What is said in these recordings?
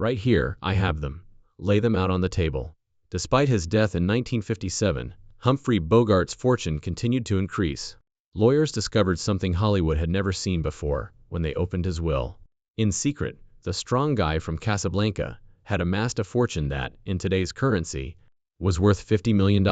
Right here, I have them. Lay them out on the table. Despite his death in 1957, Humphrey Bogart's fortune continued to increase. Lawyers discovered something Hollywood had never seen before when they opened his will. In secret, the strong guy from Casablanca had amassed a fortune that, in today's currency, was worth $50 million.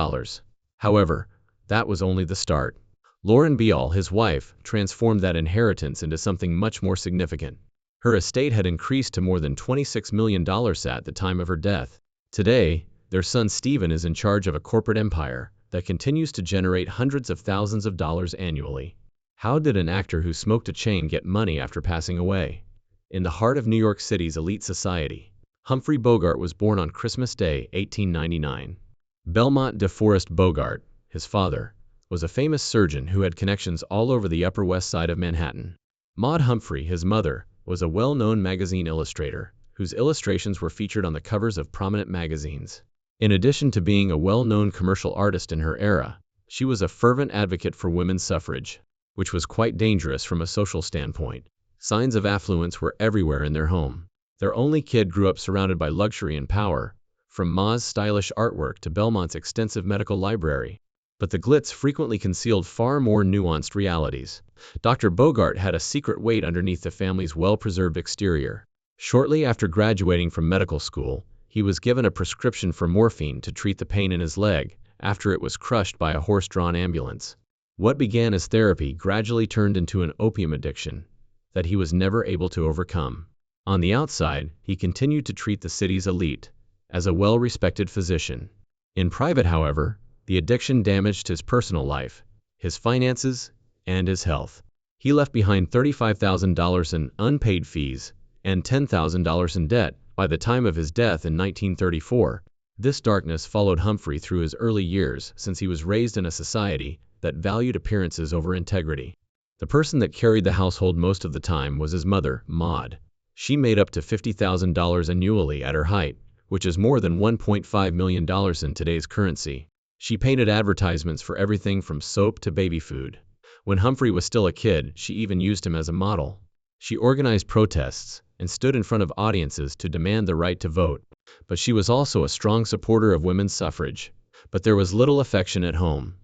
However, that was only the start. Lauren Beall, his wife, transformed that inheritance into something much more significant. Her estate had increased to more than $26 million at the time of her death. Today, their son Stephen is in charge of a corporate empire that continues to generate hundreds of thousands of dollars annually. How did an actor who smoked a chain get money after passing away? In the heart of New York City's elite society, Humphrey Bogart was born on Christmas Day, 1899. Belmont de Forest Bogart, his father, was a famous surgeon who had connections all over the Upper West Side of Manhattan. Maud Humphrey, his mother, was a well-known magazine illustrator, whose illustrations were featured on the covers of prominent magazines. In addition to being a well-known commercial artist in her era, she was a fervent advocate for women's suffrage, which was quite dangerous from a social standpoint. Signs of affluence were everywhere in their home. Their only kid grew up surrounded by luxury and power, from Ma's stylish artwork to Belmont's extensive medical library. But the glitz frequently concealed far more nuanced realities. Dr. Bogart had a secret weight underneath the family's well-preserved exterior. Shortly after graduating from medical school, he was given a prescription for morphine to treat the pain in his leg after it was crushed by a horse-drawn ambulance. What began as therapy gradually turned into an opium addiction that he was never able to overcome. On the outside, he continued to treat the city's elite as a well-respected physician. In private, however, the addiction damaged his personal life, his finances, and his health. He left behind $35,000 in unpaid fees and $10,000 in debt by the time of his death in 1934. This darkness followed Humphrey through his early years since he was raised in a society that valued appearances over integrity. The person that carried the household most of the time was his mother, Maud. She made up to $50,000 annually at her height, which is more than $1.5 million in today's currency. She painted advertisements for everything from soap to baby food. When Humphrey was still a kid, she even used him as a model. She organized protests and stood in front of audiences to demand the right to vote. But she was also a strong supporter of women's suffrage. But there was little affection at home.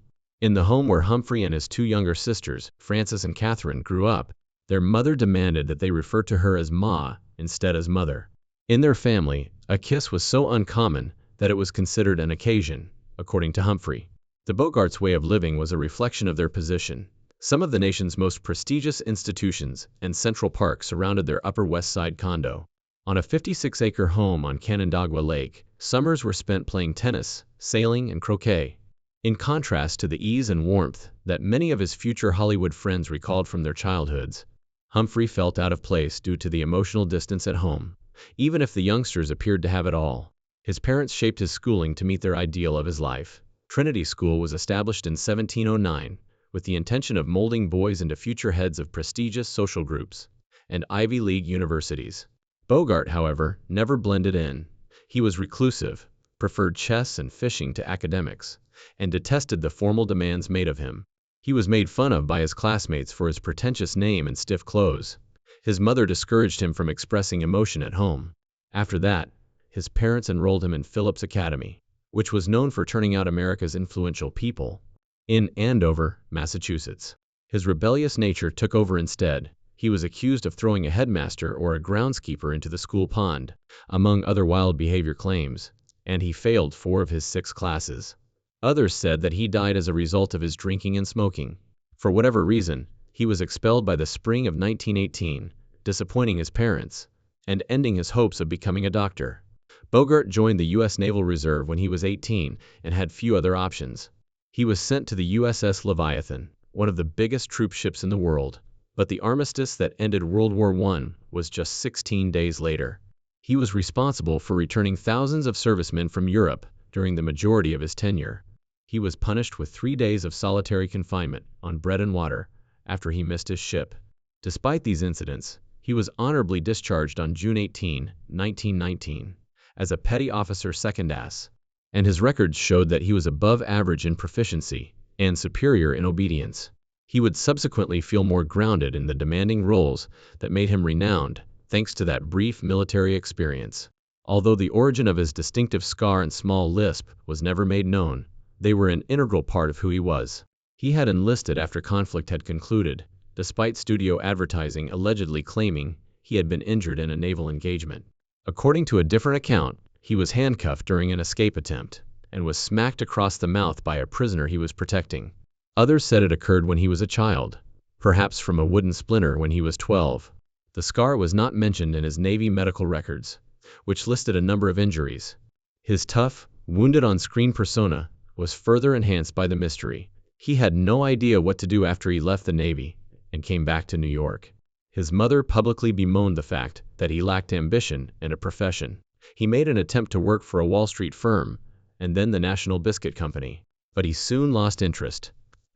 In the home where Humphrey and his two younger sisters, Frances and Catherine, grew up, their mother demanded that they refer to her as Ma instead as mother. In their family, a kiss was so uncommon that it was considered an occasion, according to Humphrey. The Bogarts' way of living was a reflection of their position. Some of the nation's most prestigious institutions and Central Park surrounded their Upper West Side condo. On a 56-acre home on Canandaigua Lake, summers were spent playing tennis, sailing, and croquet. In contrast to the ease and warmth that many of his future Hollywood friends recalled from their childhoods, Humphrey felt out of place due to the emotional distance at home, even if the youngsters appeared to have it all. His parents shaped his schooling to meet their ideal of his life. Trinity School was established in 1709 with the intention of molding boys into future heads of prestigious social groups and Ivy League universities. Bogart, however, never blended in. He was reclusive, preferred chess and fishing to academics, and detested the formal demands made of him. He was made fun of by his classmates for his pretentious name and stiff clothes. His mother discouraged him from expressing emotion at home. After that, his parents enrolled him in Phillips Academy, which was known for turning out America's influential people, in Andover, Massachusetts. His rebellious nature took over instead. He was accused of throwing a headmaster or a groundskeeper into the school pond, among other wild behavior claims, and he failed 4 of his 6 classes. Others said that he died as a result of his drinking and smoking. For whatever reason, he was expelled by the spring of 1918, disappointing his parents and ending his hopes of becoming a doctor. Bogart joined the U.S. Naval Reserve when he was 18 and had few other options. He was sent to the USS Leviathan, one of the biggest troop ships in the world, but the armistice that ended World War I was just 16 days later. He was responsible for returning thousands of servicemen from Europe during the majority of his tenure. He was punished with 3 days of solitary confinement on bread and water after he missed his ship. Despite these incidents, he was honorably discharged on June 18, 1919, as a petty officer second-class, and his records showed that he was above average in proficiency and superior in obedience. He would subsequently feel more grounded in the demanding roles that made him renowned, thanks to that brief military experience. Although the origin of his distinctive scar and small lisp was never made known, they were an integral part of who he was. He had enlisted after conflict had concluded, despite studio advertising allegedly claiming he had been injured in a naval engagement. According to a different account, he was handcuffed during an escape attempt and was smacked across the mouth by a prisoner he was protecting. Others said it occurred when he was a child, perhaps from a wooden splinter when he was 12. The scar was not mentioned in his Navy medical records, which listed a number of injuries. His tough, wounded on-screen persona was further enhanced by the mystery. He had no idea what to do after he left the Navy and came back to New York. His mother publicly bemoaned the fact that he lacked ambition and a profession. He made an attempt to work for a Wall Street firm and then the National Biscuit Company, but he soon lost interest.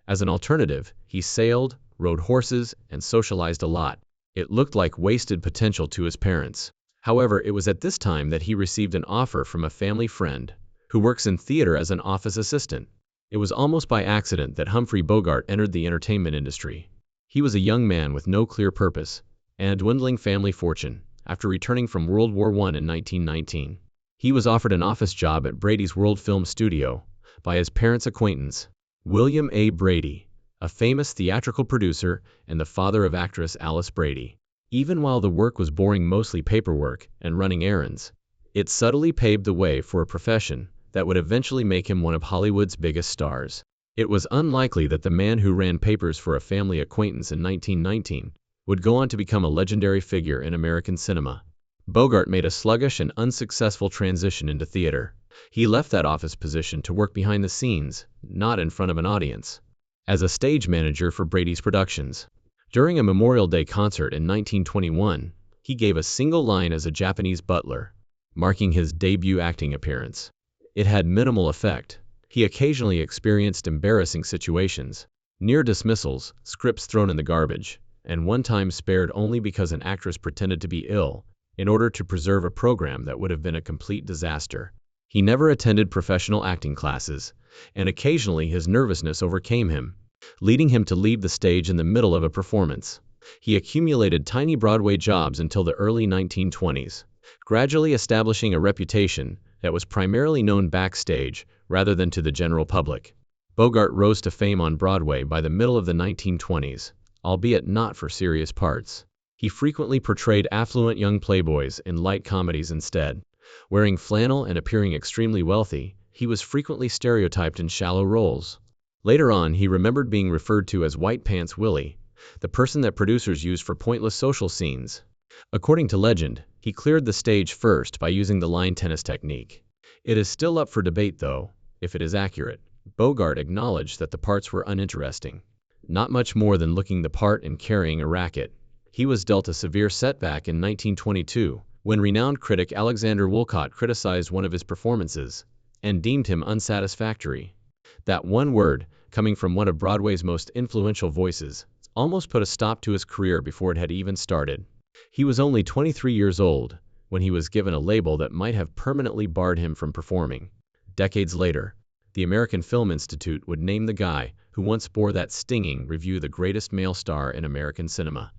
As an alternative, he sailed, rode horses, and socialized a lot. It looked like wasted potential to his parents. However, it was at this time that he received an offer from a family friend who works in theater as an office assistant. It was almost by accident that Humphrey Bogart entered the entertainment industry. He was a young man with no clear purpose and a dwindling family fortune. After returning from World War I in 1919, he was offered an office job at Brady's World Film Studio by his parents' acquaintance, William A. Brady, a famous theatrical producer and the father of actress Alice Brady. Even while the work was boring, mostly paperwork and running errands, it subtly paved the way for a profession that would eventually make him one of Hollywood's biggest stars. It was unlikely that the man who ran papers for a family acquaintance in 1919 would go on to become a legendary figure in American cinema. Bogart made a sluggish and unsuccessful transition into theater. He left that office position to work behind the scenes, not in front of an audience, as a stage manager for Brady's productions. During a Memorial Day concert in 1921, he gave a single line as a Japanese butler, marking his debut acting appearance. It had minimal effect. He occasionally experienced embarrassing situations, near dismissals, scripts thrown in the garbage, and one time spared only because an actress pretended to be ill in order to preserve a program that would have been a complete disaster. He never attended professional acting classes, and occasionally his nervousness overcame him, leading him to leave the stage in the middle of a performance. He accumulated tiny Broadway jobs until the early 1920s, gradually establishing a reputation that was primarily known backstage rather than to the general public. Bogart rose to fame on Broadway by the middle of the 1920s, albeit not for serious parts. He frequently portrayed affluent young playboys in light comedies instead. Wearing flannel and appearing extremely wealthy, he was frequently stereotyped in shallow roles. Later on, he remembered being referred to as White Pants Willie, the person that producers used for pointless social scenes. According to legend, he cleared the stage first by using the line tennis technique. It is still up for debate, though, if it is accurate. Bogart acknowledged that the parts were uninteresting, not much more than looking the part and carrying a racket. He was dealt a severe setback in 1922, when renowned critic Alexander Woollcott criticized one of his performances and deemed him unsatisfactory. That one word, coming from one of Broadway's most influential voices, almost put a stop to his career before it had even started. He was only 23 years old when he was given a label that might have permanently barred him from performing. Decades later, the American Film Institute would name the guy who once bore that stinging review the greatest male star in American cinema.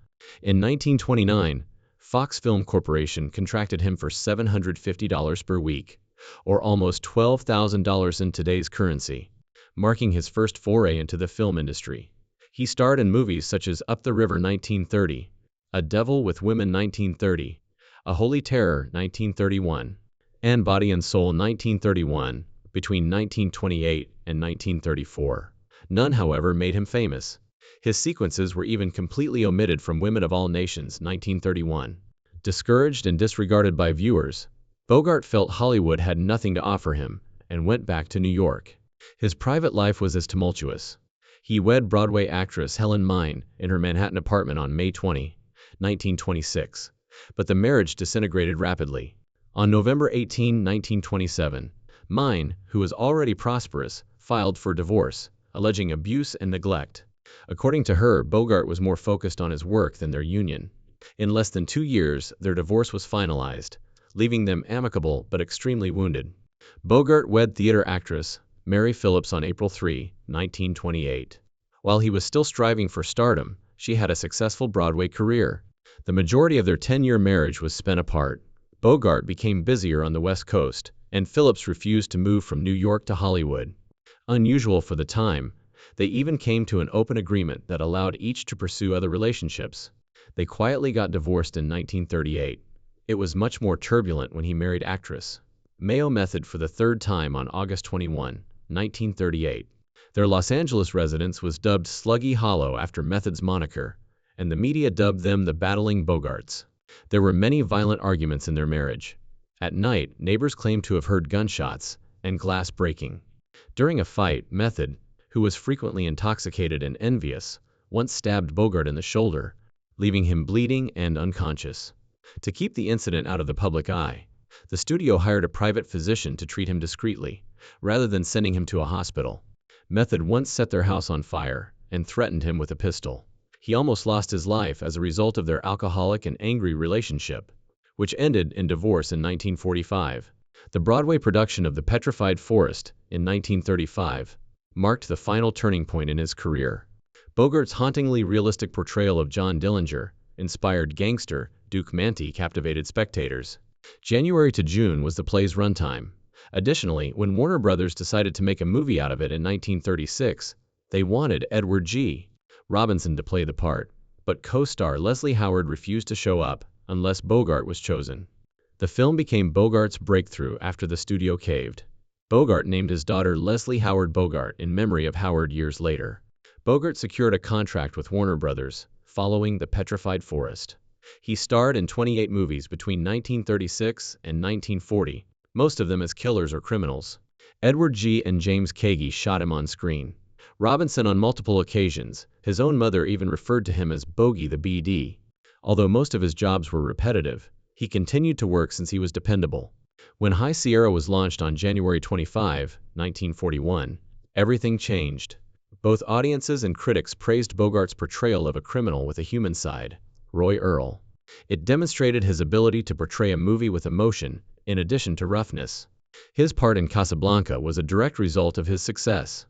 In 1929, Fox Film Corporation contracted him for $750 per week, or almost $12,000 in today's currency, marking his first foray into the film industry. He starred in movies such as Up the River 1930, A Devil with Women 1930, A Holy Terror 1931, and Body and Soul 1931, between 1928 and 1934. None, however, made him famous. His sequences were even completely omitted from Women of All Nations 1931. Discouraged and disregarded by viewers, Bogart felt Hollywood had nothing to offer him and went back to New York. His private life was as tumultuous. He wed Broadway actress Helen Mine in her Manhattan apartment on May 20, 1926, but the marriage disintegrated rapidly. On November 18, 1927, Mine, who was already prosperous, filed for divorce, alleging abuse and neglect. According to her, Bogart was more focused on his work than their union. In less than 2 years, their divorce was finalized, leaving them amicable but extremely wounded. Bogart wed theater actress Mary Phillips on April 3, 1928. While he was still striving for stardom, she had a successful Broadway career. The majority of their 10-year marriage was spent apart. Bogart became busier on the West Coast, and Phillips refused to move from New York to Hollywood. Unusual for the time, they even came to an open agreement that allowed each to pursue other relationships. They quietly got divorced in 1938. It was much more turbulent when he married actress Mayo Method for the third time on August 21, 1938. Their Los Angeles residence was dubbed Sluggy Hollow after Method's moniker, and the media dubbed them the Battling Bogarts. There were many violent arguments in their marriage. At night, neighbors claimed to have heard gunshots and glass breaking. During a fight, Method, who was frequently intoxicated and envious, once stabbed Bogart in the shoulder, leaving him bleeding and unconscious. To keep the incident out of the public eye, the studio hired a private physician to treat him discreetly, rather than sending him to a hospital. Method once set their house on fire and threatened him with a pistol. He almost lost his life as a result of their alcoholic and angry relationship, which ended in divorce in 1945. The Broadway production of The Petrified Forest in 1935 marked the final turning point in his career. Bogart's hauntingly realistic portrayal of John Dillinger, inspired gangster Duke Manty, captivated spectators. January to June was the play's runtime. Additionally, when Warner Brothers decided to make a movie out of it in 1936, they wanted Edward G. Robinson to play the part, but co-star Leslie Howard refused to show up unless Bogart was chosen. The film became Bogart's breakthrough after the studio caved. Bogart named his daughter Leslie Howard Bogart in memory of Howard years later. Bogart secured a contract with Warner Brothers following The Petrified Forest. He starred in 28 movies between 1936 and 1940, most of them as killers or criminals. Edward G. and James Kagi shot him on screen. Robinson on multiple occasions, his own mother even referred to him as Bogey the BD. Although most of his jobs were repetitive, he continued to work since he was dependable. When High Sierra was launched on January 25, 1941, everything changed. Both audiences and critics praised Bogart's portrayal of a criminal with a human side, Roy Earl. It demonstrated his ability to portray a movie with emotion, in addition to roughness. His part in Casablanca was a direct result of his success.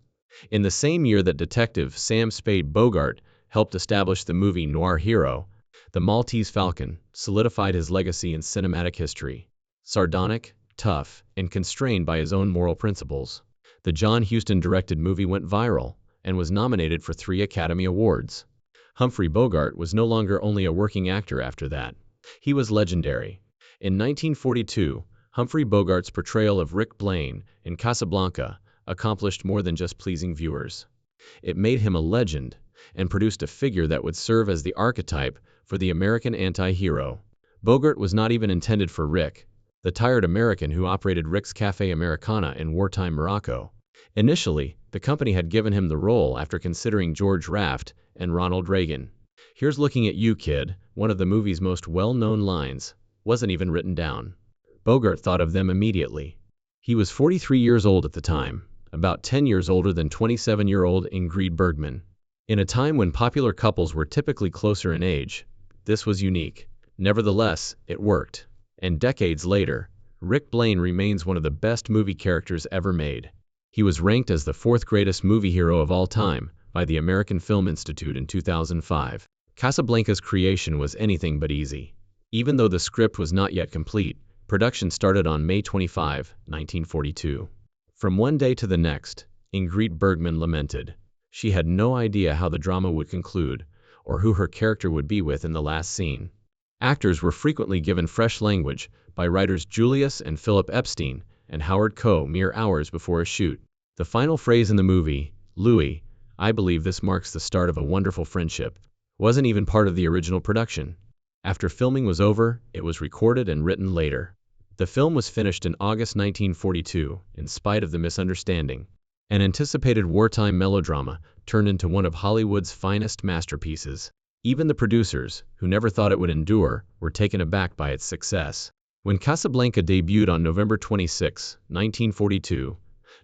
In the same year that Detective Sam Spade Bogart helped establish the movie noir hero, The Maltese Falcon solidified his legacy in cinematic history. Sardonic, tough, and constrained by his own moral principles, the John Huston-directed movie went viral and was nominated for 3 Academy Awards. Humphrey Bogart was no longer only a working actor after that. He was legendary. In 1942, Humphrey Bogart's portrayal of Rick Blaine in Casablanca accomplished more than just pleasing viewers. It made him a legend and produced a figure that would serve as the archetype for the American anti-hero. Bogart was not even intended for Rick, the tired American who operated Rick's Café Americana in wartime Morocco. Initially, the company had given him the role after considering George Raft and Ronald Reagan. "Here's looking at you, kid," one of the movie's most well-known lines, wasn't even written down. Bogart thought of them immediately. He was 43 years old at the time, about 10 years older than 27-year-old Ingrid Bergman. In a time when popular couples were typically closer in age, this was unique. Nevertheless, it worked. And decades later, Rick Blaine remains one of the best movie characters ever made. He was ranked as the 4th greatest movie hero of all time by the American Film Institute in 2005. Casablanca's creation was anything but easy. Even though the script was not yet complete, production started on May 25, 1942. From one day to the next, Ingrid Bergman lamented. She had no idea how the drama would conclude, or who her character would be with in the last scene. Actors were frequently given fresh language by writers Julius and Philip Epstein and Howard Coe mere hours before a shoot. The final phrase in the movie, "Louis, I believe this marks the start of a wonderful friendship," wasn't even part of the original production. After filming was over, it was recorded and written later. The film was finished in August 1942, in spite of the misunderstanding. An anticipated wartime melodrama turned into one of Hollywood's finest masterpieces. Even the producers, who never thought it would endure, were taken aback by its success. When Casablanca debuted on November 26, 1942,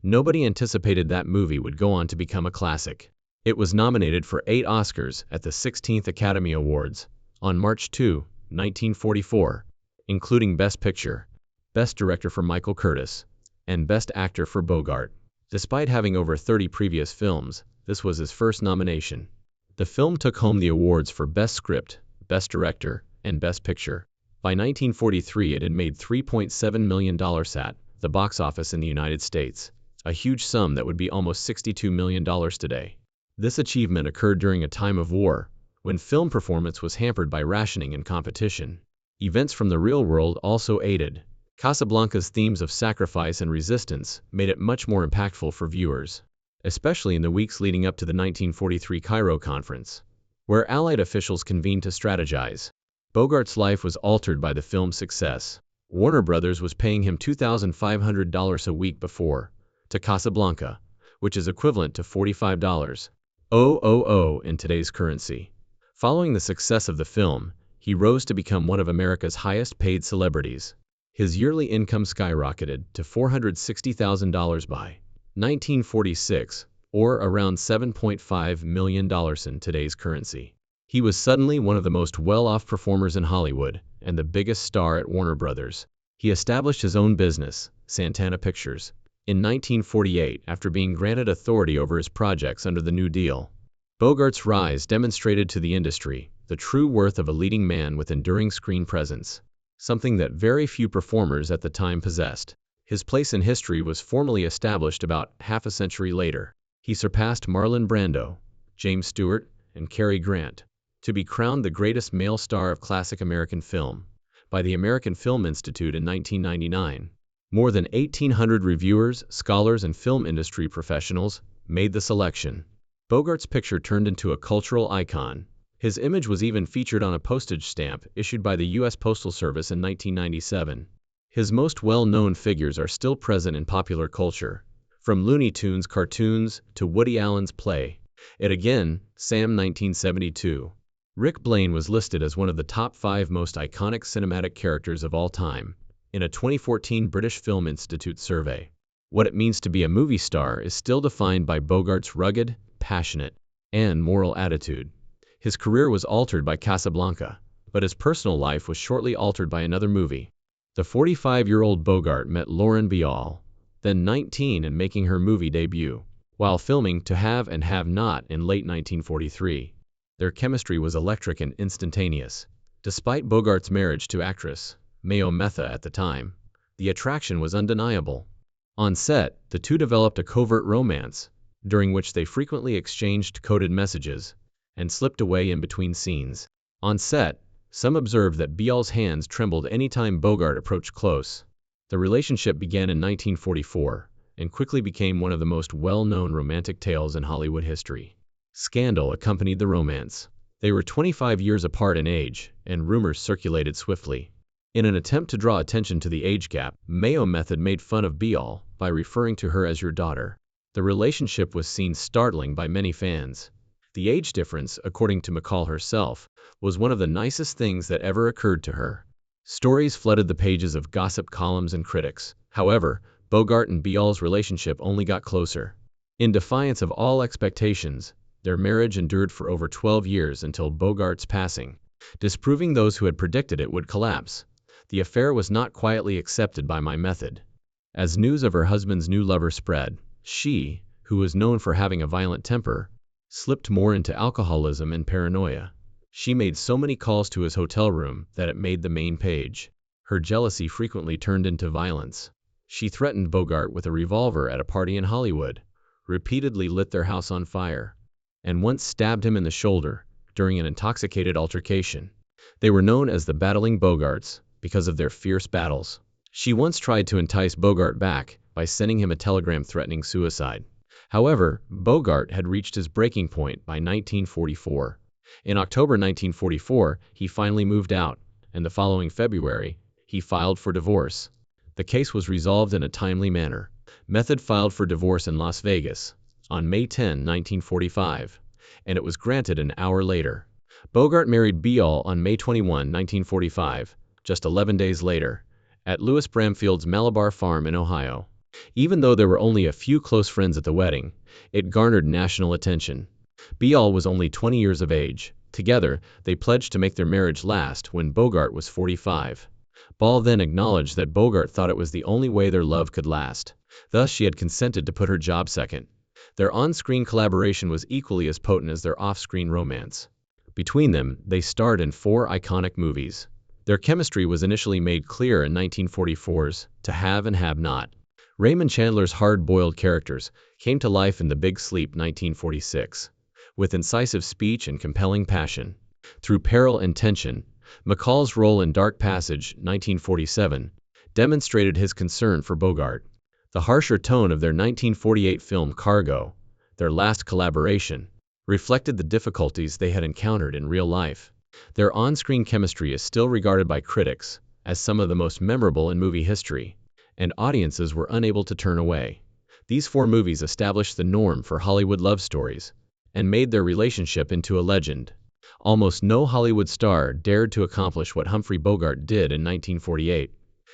nobody anticipated that movie would go on to become a classic. It was nominated for 8 Oscars at the 16th Academy Awards on March 2, 1944, including Best Picture, Best Director for Michael Curtis, and Best Actor for Bogart. Despite having over 30 previous films, this was his first nomination. The film took home the awards for Best Script, Best Director, and Best Picture. By 1943, it had made $3.7 million at the box office in the United States, a huge sum that would be almost $62 million today. This achievement occurred during a time of war, when film performance was hampered by rationing and competition. Events from the real world also aided. Casablanca's themes of sacrifice and resistance made it much more impactful for viewers, especially in the weeks leading up to the 1943 Cairo Conference, where Allied officials convened to strategize. Bogart's life was altered by the film's success. Warner Brothers was paying him $2,500 a week before, to Casablanca, which is equivalent to $45,000 in today's currency. Following the success of the film, he rose to become one of America's highest-paid celebrities. His yearly income skyrocketed to $460,000 by 1946, or around $7.5 million in today's currency. He was suddenly one of the most well-off performers in Hollywood and the biggest star at Warner Brothers. He established his own business, Santana Pictures, in 1948 after being granted authority over his projects under the New Deal. Bogart's rise demonstrated to the industry the true worth of a leading man with enduring screen presence, something that very few performers at the time possessed. His place in history was formally established about half a century later. He surpassed Marlon Brando, James Stewart, and Cary Grant, to be crowned the greatest male star of classic American film by the American Film Institute in 1999. More than 1,800 reviewers, scholars, and film industry professionals made the selection. Bogart's picture turned into a cultural icon. His image was even featured on a postage stamp issued by the U.S. Postal Service in 1997. His most well-known figures are still present in popular culture, from Looney Tunes cartoons to Woody Allen's play It Again, Sam 1972. Rick Blaine was listed as one of the top 5 most iconic cinematic characters of all time in a 2014 British Film Institute survey. What it means to be a movie star is still defined by Bogart's rugged, passionate, and moral attitude. His career was altered by Casablanca, but his personal life was shortly altered by another movie. The 45-year-old Bogart met Lauren Bacall, then 19 and making her movie debut, while filming To Have and Have Not in late 1943. Their chemistry was electric and instantaneous. Despite Bogart's marriage to actress Mayo Metha at the time, the attraction was undeniable. On set, the two developed a covert romance, during which they frequently exchanged coded messages and slipped away in between scenes. On set, some observed that Bacall's hands trembled any time Bogart approached close. The relationship began in 1944 and quickly became one of the most well-known romantic tales in Hollywood history. Scandal accompanied the romance. They were 25 years apart in age, and rumors circulated swiftly. In an attempt to draw attention to the age gap, Mayo Method made fun of Bacall by referring to her as your daughter. The relationship was seen startling by many fans. The age difference, according to McCall herself, was one of the nicest things that ever occurred to her. Stories flooded the pages of gossip columns and critics. However, Bogart and Bacall's relationship only got closer. In defiance of all expectations, their marriage endured for over 12 years until Bogart's passing, disproving those who had predicted it would collapse. The affair was not quietly accepted by My Method. As news of her husband's new lover spread, she, who was known for having a violent temper, slipped more into alcoholism and paranoia. She made so many calls to his hotel room that it made the main page. Her jealousy frequently turned into violence. She threatened Bogart with a revolver at a party in Hollywood, repeatedly lit their house on fire, and once stabbed him in the shoulder during an intoxicated altercation. They were known as the Battling Bogarts because of their fierce battles. She once tried to entice Bogart back by sending him a telegram threatening suicide. However, Bogart had reached his breaking point by 1944. In October 1944, he finally moved out, and the following February, he filed for divorce. The case was resolved in a timely manner. Method filed for divorce in Las Vegas on May 10, 1945, and it was granted an hour later. Bogart married Bacall on May 21, 1945, just 11 days later, at Louis Bramfield's Malabar Farm in Ohio. Even though there were only a few close friends at the wedding, it garnered national attention. Bacall was only 20 years of age. Together, they pledged to make their marriage last when Bogart was 45. Ball then acknowledged that Bogart thought it was the only way their love could last. Thus, she had consented to put her job second. Their on-screen collaboration was equally as potent as their off-screen romance. Between them, they starred in 4 iconic movies: Their chemistry was initially made clear in 1944's To Have and Have Not. Raymond Chandler's hard-boiled characters came to life in The Big Sleep 1946, with incisive speech and compelling passion. Through Peril and Tension, McCall's role in Dark Passage 1947 demonstrated his concern for Bogart. The harsher tone of their 1948 film Cargo, their last collaboration, reflected the difficulties they had encountered in real life. Their on-screen chemistry is still regarded by critics as some of the most memorable in movie history, and audiences were unable to turn away. These four movies established the norm for Hollywood love stories and made their relationship into a legend. Almost no Hollywood star dared to accomplish what Humphrey Bogart did in 1948.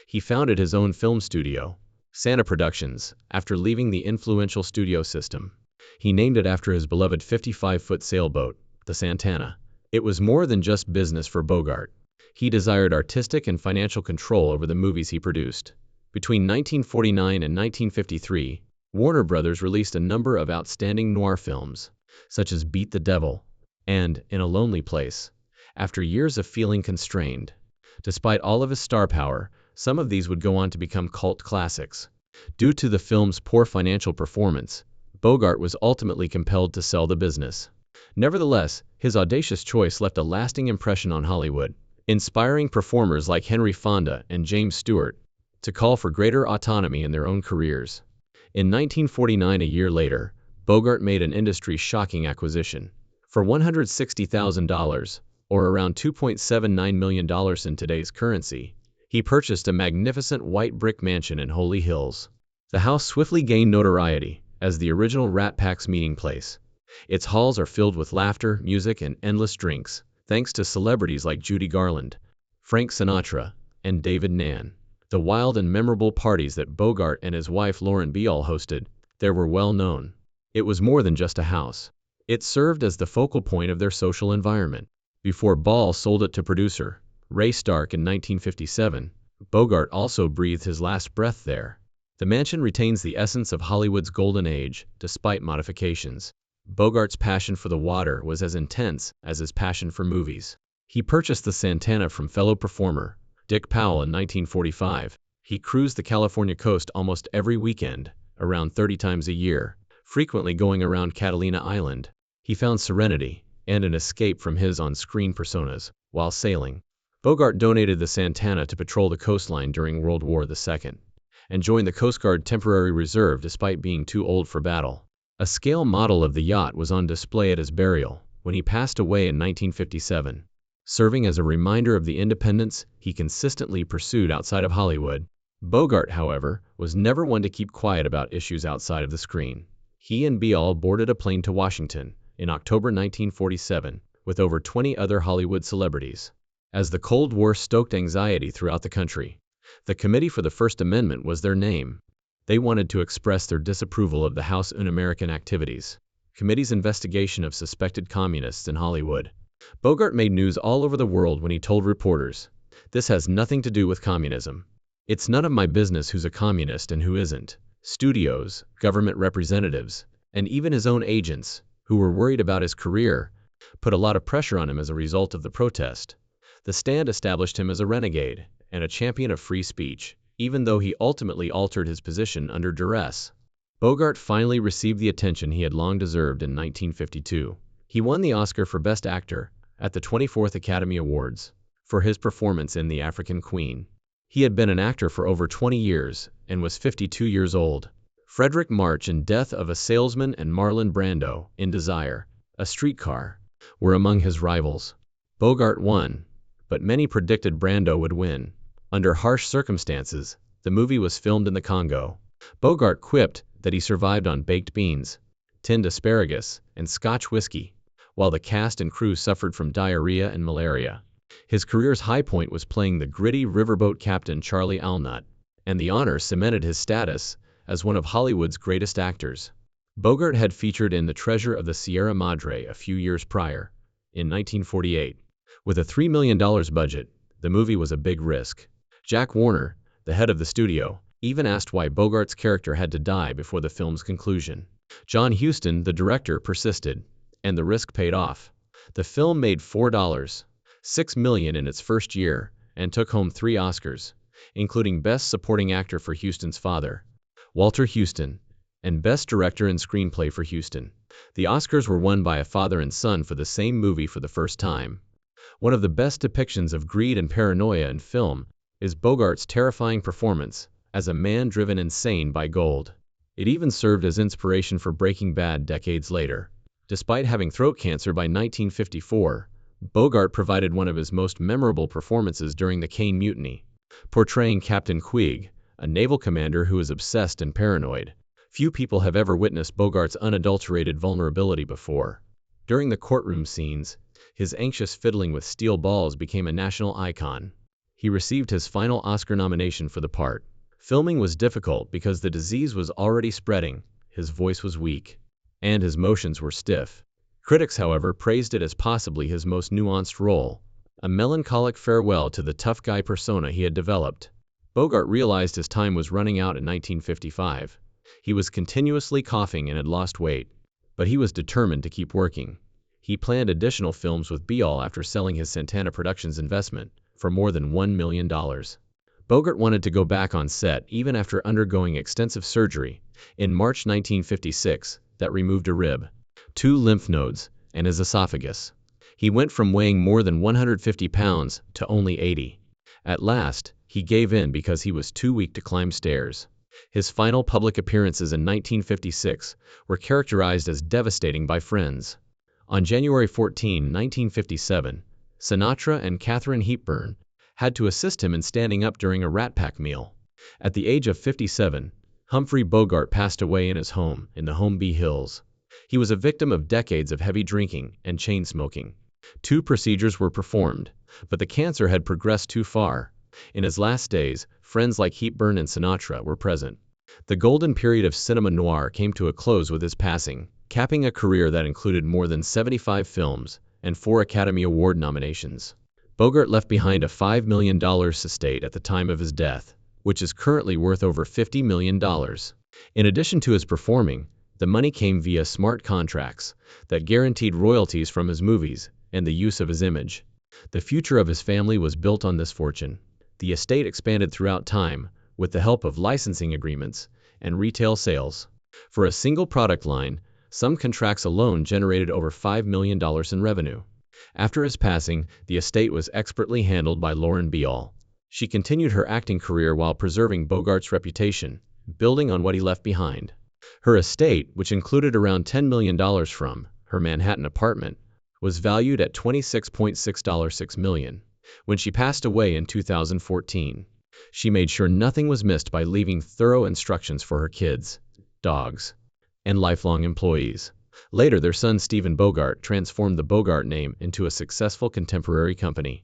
He founded his own film studio, Santa Productions, after leaving the influential studio system. He named it after his beloved 55-foot sailboat, the Santana. It was more than just business for Bogart. He desired artistic and financial control over the movies he produced. Between 1949 and 1953, Warner Brothers released a number of outstanding noir films, such as Beat the Devil and In a Lonely Place, after years of feeling constrained. Despite all of his star power, some of these would go on to become cult classics. Due to the film's poor financial performance, Bogart was ultimately compelled to sell the business. Nevertheless, his audacious choice left a lasting impression on Hollywood, inspiring performers like Henry Fonda and James Stewart to call for greater autonomy in their own careers. In 1949, a year later, Bogart made an industry-shocking acquisition. For $160,000, or around $2.79 million in today's currency, he purchased a magnificent white brick mansion in Holy Hills. The house swiftly gained notoriety as the original Rat Pack's meeting place. Its halls are filled with laughter, music, and endless drinks, thanks to celebrities like Judy Garland, Frank Sinatra, and David Nann. The wild and memorable parties that Bogart and his wife Lauren Bacall hosted there were well known. It was more than just a house. It served as the focal point of their social environment. Before Ball sold it to producer Ray Stark in 1957, Bogart also breathed his last breath there. The mansion retains the essence of Hollywood's golden age, despite modifications. Bogart's passion for the water was as intense as his passion for movies. He purchased the Santana from fellow performer Dick Powell in 1945. He cruised the California coast almost every weekend, around 30 times a year, frequently going around Catalina Island. He found serenity and an escape from his on-screen personas while sailing. Bogart donated the Santana to patrol the coastline during World War II and joined the Coast Guard Temporary Reserve despite being too old for battle. A scale model of the yacht was on display at his burial when he passed away in 1957, serving as a reminder of the independence he consistently pursued outside of Hollywood. Bogart, however, was never one to keep quiet about issues outside of the screen. He and Bacall boarded a plane to Washington in October 1947 with over 20 other Hollywood celebrities. As the Cold War stoked anxiety throughout the country, the Committee for the First Amendment was their name. They wanted to express their disapproval of the House Un-American activities, committee's investigation of suspected communists in Hollywood. Bogart made news all over the world when he told reporters, "This has nothing to do with communism. It's none of my business who's a communist and who isn't." Studios, government representatives, and even his own agents, who were worried about his career, put a lot of pressure on him as a result of the protest. The Stand established him as a renegade and a champion of free speech, even though he ultimately altered his position under duress. Bogart finally received the attention he had long deserved in 1952. He won the Oscar for Best Actor at the 24th Academy Awards for his performance in The African Queen. He had been an actor for over 20 years and was 52 years old. Frederick March in Death of a Salesman and Marlon Brando in Desire, a Streetcar, were among his rivals. Bogart won, but many predicted Brando would win. Under harsh circumstances, the movie was filmed in the Congo. Bogart quipped that he survived on baked beans, tinned asparagus, and Scotch whiskey, while the cast and crew suffered from diarrhea and malaria. His career's high point was playing the gritty riverboat captain Charlie Alnut, and the honor cemented his status as one of Hollywood's greatest actors. Bogart had featured in The Treasure of the Sierra Madre a few years prior, in 1948. With a $3 million budget, the movie was a big risk. Jack Warner, the head of the studio, even asked why Bogart's character had to die before the film's conclusion. John Huston, the director, persisted, and the risk paid off. The film made $4.6 million in its first year and took home 3 Oscars, including Best Supporting Actor for Houston's father, Walter Houston, and Best Director and Screenplay for Houston. The Oscars were won by a father and son for the same movie for the first time. One of the best depictions of greed and paranoia in film is Bogart's terrifying performance as a man driven insane by gold. It even served as inspiration for Breaking Bad decades later. Despite having throat cancer by 1954, Bogart provided one of his most memorable performances during the Caine Mutiny, portraying Captain Queeg, a naval commander who is obsessed and paranoid. Few people have ever witnessed Bogart's unadulterated vulnerability before. During the courtroom scenes, his anxious fiddling with steel balls became a national icon. He received his final Oscar nomination for the part. Filming was difficult because the disease was already spreading, his voice was weak, and his motions were stiff. Critics, however, praised it as possibly his most nuanced role, a melancholic farewell to the tough guy persona he had developed. Bogart realized his time was running out in 1955. He was continuously coughing and had lost weight, but he was determined to keep working. He planned additional films with Bial after selling his Santana Productions investment for more than $1 million. Bogart wanted to go back on set even after undergoing extensive surgery in March 1956 that removed a rib, 2 lymph nodes, and his esophagus. He went from weighing more than 150 pounds to only 80. At last, he gave in because he was too weak to climb stairs. His final public appearances in 1956 were characterized as devastating by friends. On January 14, 1957, Sinatra and Katharine Hepburn had to assist him in standing up during a Rat Pack meal. At the age of 57, Humphrey Bogart passed away in his home in the Holmby Hills. He was a victim of decades of heavy drinking and chain smoking. 2 procedures were performed, but the cancer had progressed too far. In his last days, friends like Hepburn and Sinatra were present. The golden period of cinema noir came to a close with his passing, capping a career that included more than 75 films and 4 Academy Award nominations. Bogart left behind a $5 million estate at the time of his death, which is currently worth over $50 million. In addition to his performing, the money came via smart contracts that guaranteed royalties from his movies and the use of his image. The future of his family was built on this fortune. The estate expanded throughout time with the help of licensing agreements and retail sales. For a single product line, some contracts alone generated over $5 million in revenue. After his passing, the estate was expertly handled by Lauren Bacall. She continued her acting career while preserving Bogart's reputation, building on what he left behind. Her estate, which included around $10 million from her Manhattan apartment, was valued at $26.6 million. When she passed away in 2014, she made sure nothing was missed by leaving thorough instructions for her kids, dogs, and lifelong employees. Later, their son Stephen Bogart transformed the Bogart name into a successful contemporary company.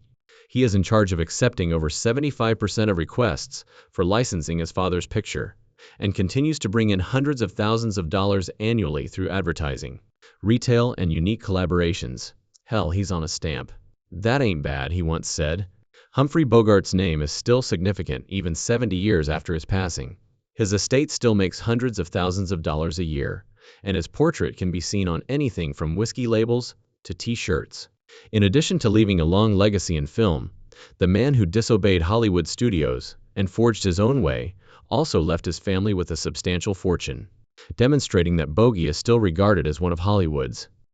He is in charge of accepting over 75% of requests for licensing his father's picture, and continues to bring in hundreds of thousands of dollars annually through advertising, retail, and unique collaborations. Hell, he's on a stamp. That ain't bad, he once said. Humphrey Bogart's name is still significant even 70 years after his passing. His estate still makes hundreds of thousands of dollars a year, and his portrait can be seen on anything from whiskey labels to t-shirts. In addition to leaving a long legacy in film, the man who disobeyed Hollywood studios and forged his own way also left his family with a substantial fortune, demonstrating that Bogey is still regarded as one of Hollywood's